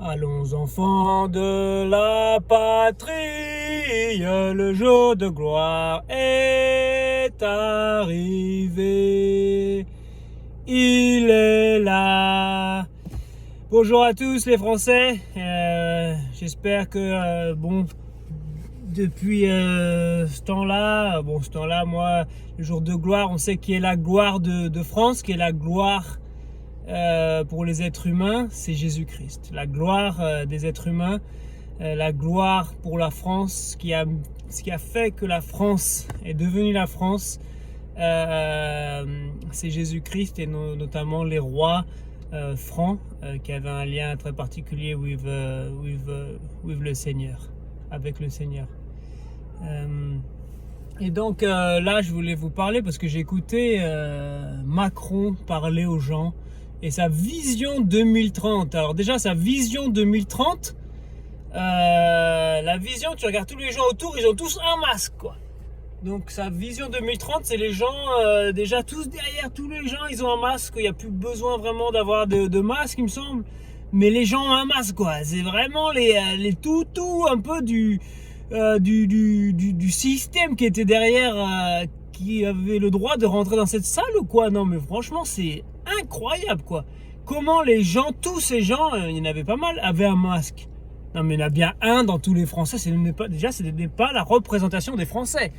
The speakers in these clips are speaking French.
Allons enfants de la patrie, le jour de gloire est arrivé. Il est là. Bonjour à tous les Français. J'espère que depuis ce temps-là, moi, le jour de gloire, on sait qui est la gloire de France, qui est la gloire pour les êtres humains, c'est Jésus-Christ. La gloire des êtres humains, la gloire pour la France, ce qui a fait que la France est devenue la France, c'est Jésus-Christ et notamment les rois francs qui avaient un lien très particulier with le Seigneur, avec le Seigneur. Et donc là, je voulais vous parler parce que j'ai écouté Macron parler aux gens et sa vision 2030. Alors déjà, sa vision 2030, la vision, tu regardes tous les gens autour, ils ont tous un masque, quoi. Donc sa vision 2030, c'est les gens, déjà tous derrière, tous les gens, ils ont un masque. Il n'y a plus besoin vraiment d'avoir de masque, il me semble. Mais les gens ont un masque, quoi. C'est vraiment les toutous un peu du système qui était derrière, qui avait le droit de rentrer dans cette salle ou quoi. Non mais franchement c'est incroyable, quoi. Comment les gens, tous ces gens, il y en avait pas mal, avaient un masque. Non mais il y en a bien un dans tous les Français, ce n'est pas la représentation des Français.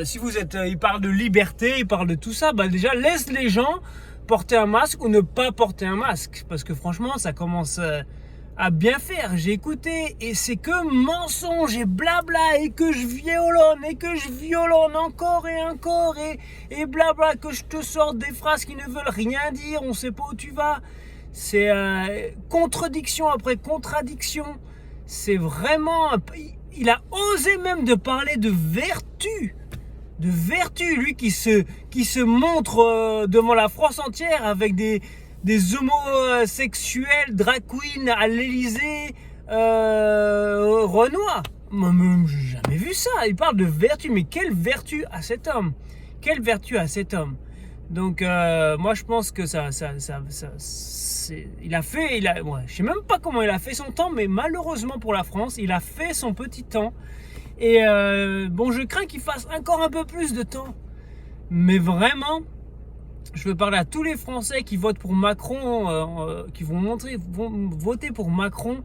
Si vous êtes, il parle de liberté, il parle de tout ça, bah déjà laisse les gens porter un masque ou ne pas porter un masque, parce que franchement ça commence à bien faire. J'ai écouté et c'est que mensonge et blabla et que je violonne encore et blabla, que je te sorte des phrases qui ne veulent rien dire, on sait pas où tu vas. C'est contradiction après contradiction. C'est vraiment, il a osé même de parler de vertu, lui qui se montre devant la France entière avec des homosexuels, drag queens à l'Elysée, Renoir. Moi, j'ai jamais vu ça. Il parle de vertu, mais quelle vertu à cet homme? Quelle vertu à cet homme? Donc moi je pense que ouais, je sais même pas comment il a fait son temps, mais malheureusement pour la France, il a fait son petit temps. Et je crains qu'il fasse encore un peu plus de temps. Mais vraiment, je veux parler à tous les Français qui votent pour Macron, qui vont voter pour Macron.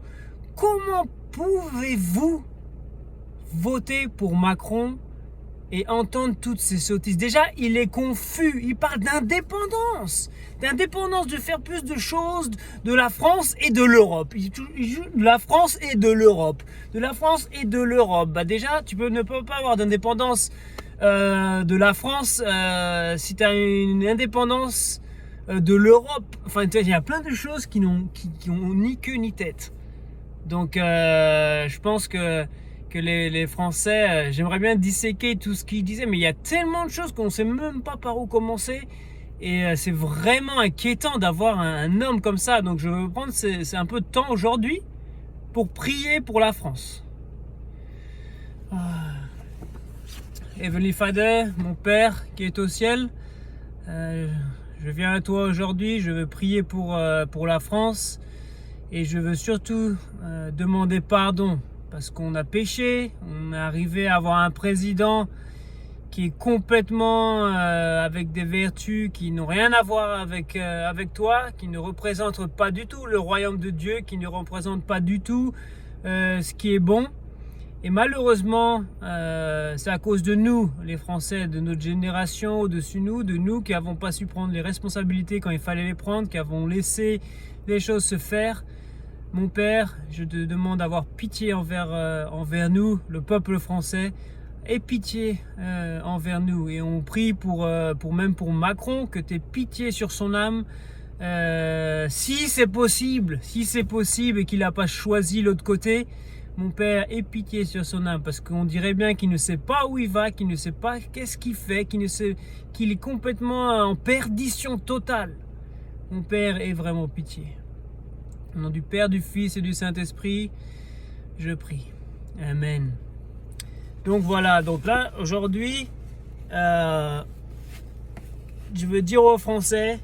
Comment pouvez-vous voter pour Macron et entendre toutes ces sottises? Déjà, il est confus. Il parle d'indépendance, de faire plus de choses de la France et de l'Europe. Il joue de la France et de l'Europe, Bah déjà, ne peux pas avoir d'indépendance de la France si tu as une indépendance de l'Europe. Enfin, il y a plein de choses qui ont ni queue ni tête. Donc, je pense que les Français, j'aimerais bien disséquer tout ce qu'ils disaient, mais il y a tellement de choses qu'on ne sait même pas par où commencer. Et c'est vraiment inquiétant d'avoir un homme comme ça. Donc je veux prendre c'est un peu de temps aujourd'hui pour prier pour la France. Heavenly Father, mon Père qui est au ciel, je viens à toi aujourd'hui, je veux prier pour la France. Et je veux surtout demander pardon parce qu'on a péché, on est arrivé à avoir un président qui est complètement avec des vertus qui n'ont rien à voir avec toi, qui ne représente pas du tout le royaume de Dieu, qui ne représente pas du tout ce qui est bon. Et malheureusement, c'est à cause de nous, les Français, de notre génération au-dessus de nous qui n'avons pas su prendre les responsabilités quand il fallait les prendre, qui avons laissé les choses se faire. Mon Père, je te demande d'avoir pitié envers nous, le peuple français. Aie pitié envers nous. Et on prie pour Macron, que tu aies pitié sur son âme. Si c'est possible et qu'il n'a pas choisi l'autre côté, mon Père, aie pitié sur son âme, parce qu'on dirait bien qu'il ne sait pas où il va, qu'il ne sait pas qu'est-ce qu'il fait, qu'il est complètement en perdition totale. Mon Père, aie vraiment pitié. Au nom du Père, du Fils et du Saint-Esprit, je prie. Amen. Donc voilà, donc là, aujourd'hui, je veux dire aux Français,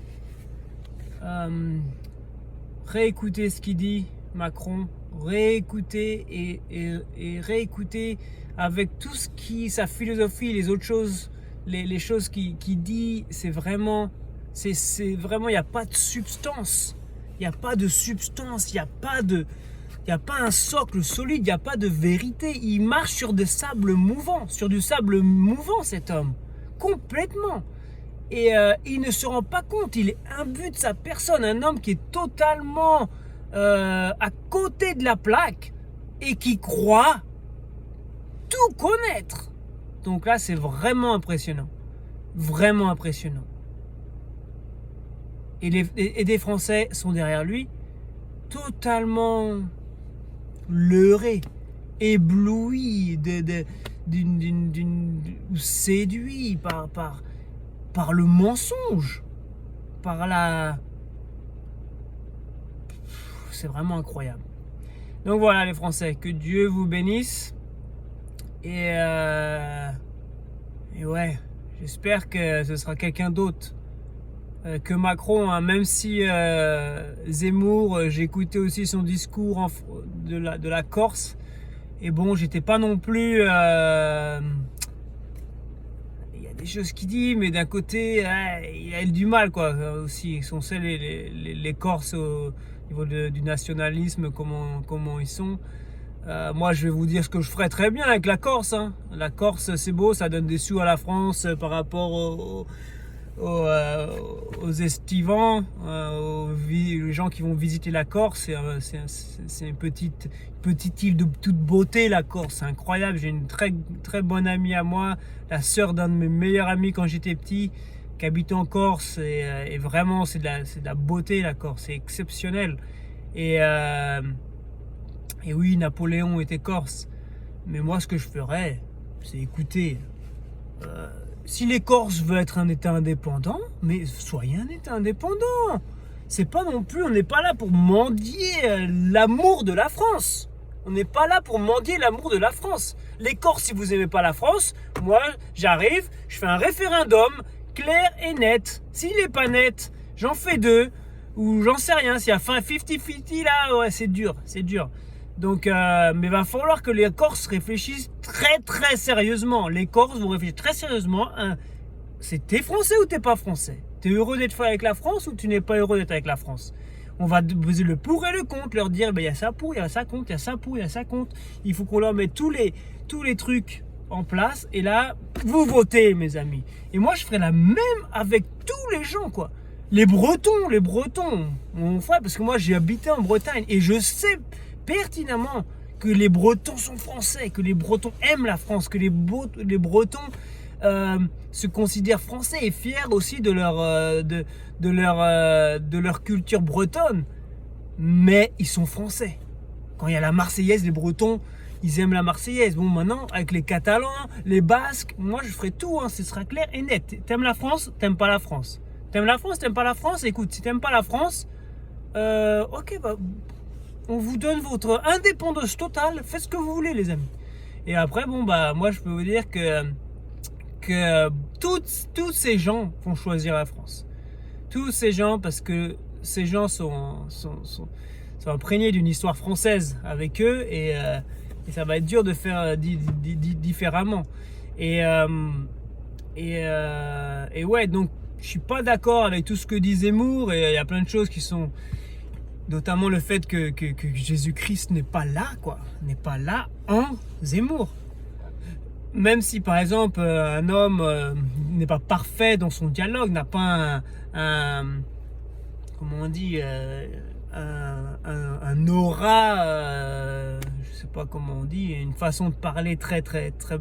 réécoutez ce qu'il dit, Macron, réécouter et réécouter avec tout ce qui, sa philosophie, les autres choses, les choses qu'il dit, c'est vraiment, il n'y a pas de substance. Il n'y a pas de substance, il n'y a pas un socle solide, il n'y a pas de vérité. Il marche sur du sable mouvant, cet homme, complètement. Et il ne se rend pas compte, il est imbu de sa personne, un homme qui est totalement à côté de la plaque et qui croit tout connaître. Donc là, c'est vraiment impressionnant. Vraiment impressionnant. Et des Français sont derrière lui, totalement leurrés, éblouis, séduits par le mensonge, par la... C'est vraiment incroyable. Donc voilà les Français, que Dieu vous bénisse. Et ouais, j'espère que ce sera quelqu'un d'autre que Macron, hein, même si Zemmour, j'ai écouté aussi son discours de la Corse, et bon, j'étais pas non plus... il y a des choses qu'il dit, mais d'un côté, il a du mal, quoi, aussi. Ils sont les Corses au niveau du nationalisme, comment ils sont. Moi, je vais vous dire ce que je ferais très bien avec la Corse, hein. La Corse, c'est beau, ça donne des sous à la France par rapport aux estivants, les gens qui vont visiter la Corse. C'est une petite île de toute beauté, la Corse, c'est incroyable. J'ai une très, très bonne amie à moi, la sœur d'un de mes meilleurs amis quand j'étais petit, qui habite en Corse, et vraiment c'est de la beauté, la Corse, c'est exceptionnel. Et oui, Napoléon était corse, mais moi ce que je ferais, c'est écouter, si les Corses veulent être un État indépendant, mais soyez un État indépendant. C'est pas non plus, on n'est pas là pour mendier l'amour de la France. On n'est pas là pour mendier l'amour de la France. Les Corses, si vous aimez pas la France, moi j'arrive, je fais un référendum clair et net. S'il n'est pas net, j'en fais 2, ou j'en sais rien. S'il y a 50-50 là, ouais, c'est dur. Donc, mais il va falloir que les Corses réfléchissent très très sérieusement. Les Corses vont réfléchir très sérieusement. T'es français ou t'es pas français? T'es heureux d'être avec la France ou tu n'es pas heureux d'être avec la France? On va poser le pour et le contre, leur dire, il y a ça pour, il y a ça contre, il y a ça pour, il y a ça contre. Il faut qu'on leur mette tous les trucs en place. Et là, vous votez, mes amis. Et moi, je ferai la même avec tous les gens, quoi. Les Bretons, mon frère, parce que moi, j'ai habité en Bretagne et je sais pertinemment que les Bretons sont français, que les Bretons aiment la France, que les Bretons se considèrent français et fiers aussi de leur culture bretonne, mais ils sont français. Quand il y a la Marseillaise, les Bretons, ils aiment la Marseillaise. Bon, maintenant, avec les Catalans, les Basques, moi je ferai tout, hein, ce sera clair et net. T'aimes la France, t'aimes pas la France. T'aimes la France, t'aimes pas la France. Écoute, si t'aimes pas la France, ok, bah, on vous donne votre indépendance totale, faites ce que vous voulez, les amis. Et après, bon, bah, moi je peux vous dire que tous ces gens vont choisir la France. Tous ces gens, parce que ces gens sont imprégnés d'une histoire française avec eux, et ça va être dur de faire différemment. Et ouais, donc je suis pas d'accord avec tout ce que dit Zemmour, et il y a plein de choses qui sont, notamment le fait que Jésus-Christ n'est pas là, quoi, n'est pas là en Zemmour. Même si par exemple un homme n'est pas parfait dans son dialogue, n'a pas comment on dit, un aura, je sais pas comment on dit, une façon de parler très très très,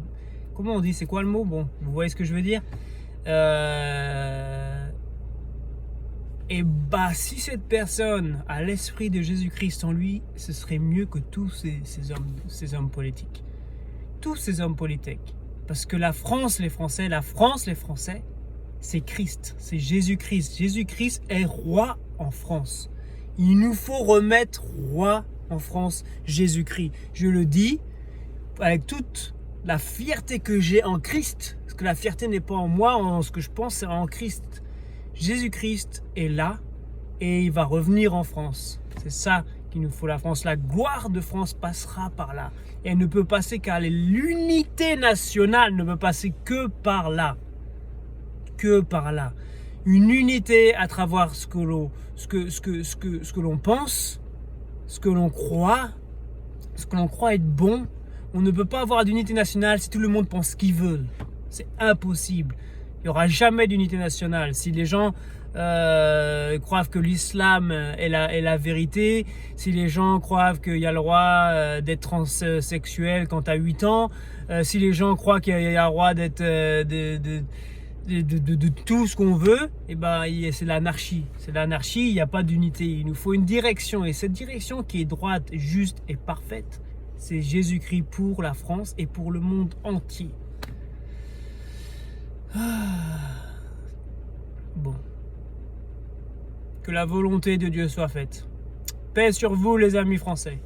comment on dit, c'est quoi le mot, bon, vous voyez ce que je veux dire, et bah si cette personne a l'esprit de Jésus-Christ en lui, ce serait mieux que tous ces hommes politiques. Tous ces hommes politiques. Parce que la France, les Français, c'est Christ, c'est Jésus-Christ. Jésus-Christ est roi en France. Il nous faut remettre roi en France, Jésus-Christ. Je le dis avec toute la fierté que j'ai en Christ, parce que la fierté n'est pas en moi, en ce que je pense, c'est en Christ. Jésus-Christ est là et il va revenir en France. C'est ça qu'il nous faut la France. La gloire de France passera par là. Et elle ne peut passer car l'unité nationale ne peut passer que par là. Que par là. Une unité à travers ce que l'on pense, ce que l'on croit être bon. On ne peut pas avoir d'unité nationale si tout le monde pense ce qu'ils veulent. C'est impossible. Il n'y aura jamais d'unité nationale. Si les gens croient que l'islam est la vérité, si les gens croient qu'il y a le droit d'être transsexuel quand tu as 8 ans, si les gens croient qu'il y a le droit d'être de tout ce qu'on veut, et ben c'est l'anarchie. C'est l'anarchie, il n'y a pas d'unité. Il nous faut une direction. Et cette direction qui est droite, juste et parfaite, c'est Jésus-Christ pour la France et pour le monde entier. Bon. Que la volonté de Dieu soit faite. Paix sur vous les amis français.